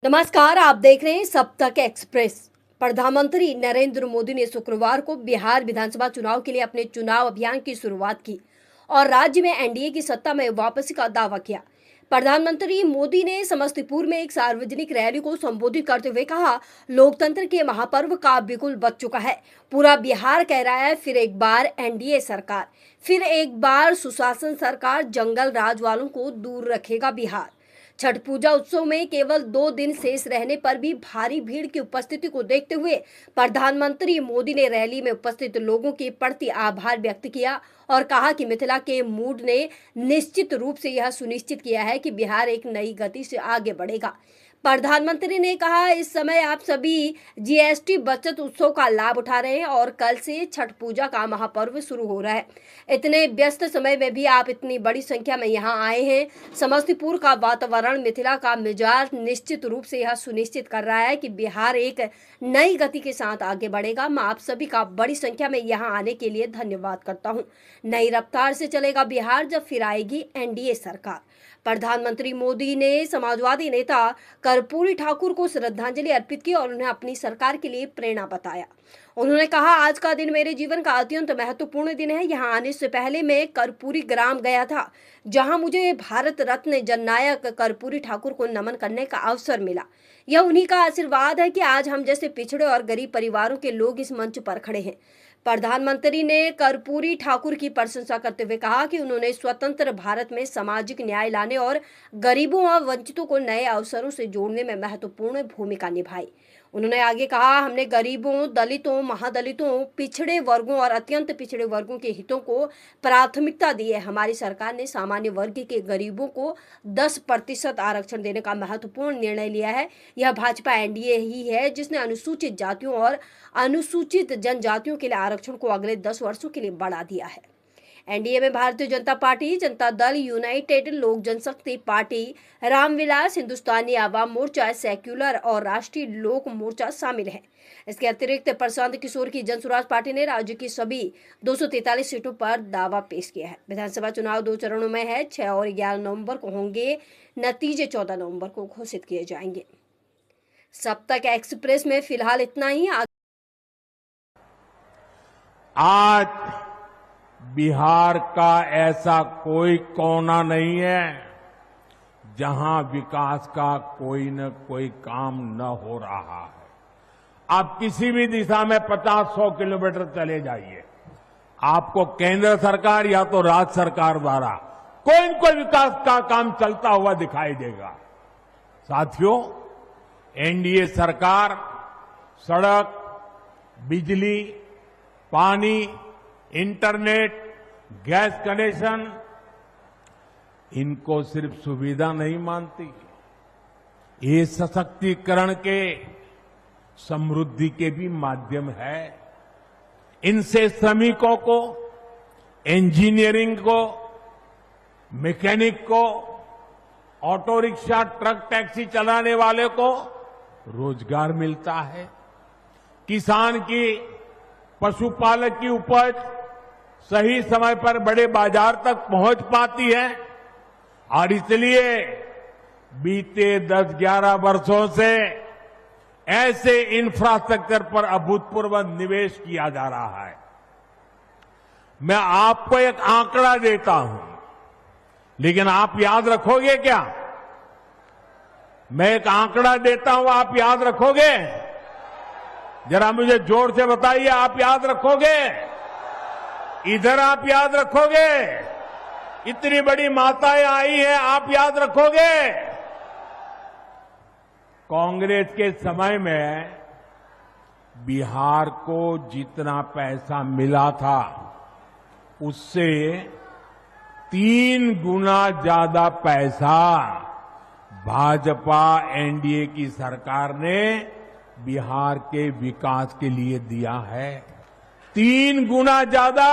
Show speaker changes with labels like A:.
A: नमस्कार, आप देख रहे हैं सब तक एक्सप्रेस। प्रधानमंत्री नरेंद्र मोदी ने शुक्रवार को बिहार विधानसभा चुनाव के लिए अपने चुनाव अभियान की शुरुआत की और राज्य में एनडीए की सत्ता में वापसी का दावा किया। प्रधानमंत्री मोदी ने समस्तीपुर में एक सार्वजनिक रैली को संबोधित करते हुए कहा, लोकतंत्र के महापर्व का बिगुल बज चुका है। पूरा बिहार कह रहा है फिर एक बार एनडीए सरकार, फिर एक बार सुशासन सरकार, जंगल राज वालों को दूर रखेगा बिहार। छठ पूजा उत्सव में केवल 2 दिन शेष रहने पर भी भारी भीड़ की उपस्थिति को देखते हुए प्रधानमंत्री मोदी ने रैली में उपस्थित लोगों के प्रति आभार व्यक्त किया और कहा कि मिथिला के मूड ने निश्चित रूप से यह सुनिश्चित किया है कि बिहार एक नई गति से आगे बढ़ेगा। प्रधानमंत्री ने कहा, इस समय आप सभी जीएसटी बचत उत्सव का लाभ उठा रहे हैं और कल से छठ पूजा का महापर्व शुरू हो रहा है। इतने व्यस्त समय में भी आप इतनी बड़ी संख्या में यहाँ आए हैं। समस्तीपुर का वातावरण, मिथिला का मिजाज निश्चित रूप से यह सुनिश्चित कर रहा है कि बिहार एक नई गति के साथ आगे बढ़ेगा। मैं आप सभी का बड़ी संख्या में यहाँ आने के लिए धन्यवाद करता हूँ। नई रफ्तार से चलेगा बिहार जब फिर आएगी एनडीए सरकार। प्रधानमंत्री मोदी ने समाजवादी नेता कर्पूरी ठाकुर को श्रद्धांजलि अर्पित की और उन्हें अपनी सरकार के लिए प्रेरणा बताया। उन्होंने कहा, आज का दिन मेरे जीवन का अत्यंत महत्वपूर्ण दिन है। यहाँ आने से पहले मैं कर्पूरी ग्राम गया था, जहाँ मुझे भारत रत्न जननायक कर्पूरी ठाकुर को नमन करने का अवसर मिला। यह उन्हीं का आशीर्वाद है कि आज हम जैसे पिछड़े और गरीब परिवारों के लोग इस मंच पर खड़े हैं। प्रधानमंत्री ने कर्पूरी ठाकुर की प्रशंसा करते हुए कहा कि उन्होंने स्वतंत्र भारत में सामाजिक न्याय लाने और गरीबों और वंचितों को नए अवसरों से जोड़ने में महत्वपूर्ण भूमिका निभाई। उन्होंने आगे कहा, हमने गरीबों, दलितों, महादलितों, पिछड़े वर्गों और अत्यंत पिछड़े वर्गों के हितों को प्राथमिकता दी है। हमारी सरकार ने सामान्य वर्ग के गरीबों को 10% आरक्षण देने का महत्वपूर्ण निर्णय लिया है। यह भाजपा एनडीए ही है जिसने अनुसूचित जातियों और अनुसूचित जनजातियों के लिए आरक्षण को अगले 10 वर्षों के लिए बढ़ा दिया है। एनडीए में भारतीय जनता पार्टी, जनता दल, यूनाइटेड लोक जनशक्ति पार्टी, रामविलास, हिंदुस्तानी आवाम मोर्चा, सेक्युलर और राष्ट्रीय लोक मोर्चा शामिल है। इसके अतिरिक्त प्रशांत किशोर की जनसुराज पार्टी ने राज्य की सभी 243 सीटों पर दावा पेश किया है। विधानसभा चुनाव 2 चरणों में है। 6 और 11 नवंबर को होंगे। नतीजे 14 नवंबर को घोषित किए जाएंगे। सब तक एक्सप्रेस में फिलहाल इतना ही।
B: आज बिहार का ऐसा कोई कोना नहीं है जहां विकास का कोई न कोई काम न हो रहा है। आप किसी भी दिशा में 50-100 किलोमीटर चले जाइए, आपको केंद्र सरकार या तो राज्य सरकार द्वारा कोई न कोई विकास का काम चलता हुआ दिखाई देगा। साथियों, एनडीए सरकार सड़क, बिजली, पानी, इंटरनेट, गैस कनेक्शन, इनको सिर्फ सुविधा नहीं मानती, ये सशक्तिकरण के, समृद्धि के भी माध्यम है। इनसे श्रमिकों को, इंजीनियरिंग को, मैकेनिक को, ऑटो रिक्शा, ट्रक, टैक्सी चलाने वाले को रोजगार मिलता है। किसान की, पशुपालक की उपज सही समय पर बड़े बाजार तक पहुंच पाती है और इसलिए बीते 10-11 वर्षों से ऐसे इंफ्रास्ट्रक्चर पर अभूतपूर्व निवेश किया जा रहा है। मैं आपको एक आंकड़ा देता हूं, लेकिन आप याद रखोगे क्या? मैं एक आंकड़ा देता हूं, आप याद रखोगे? जरा मुझे जोर से बताइए, आप याद रखोगे? इधर आप याद रखोगे? इतनी बड़ी माताएं आई हैं, आप याद रखोगे? कांग्रेस के समय में बिहार को जितना पैसा मिला था उससे 3 गुना ज्यादा पैसा भाजपा एनडीए की सरकार ने बिहार के विकास के लिए दिया है। 3 गुना ज्यादा।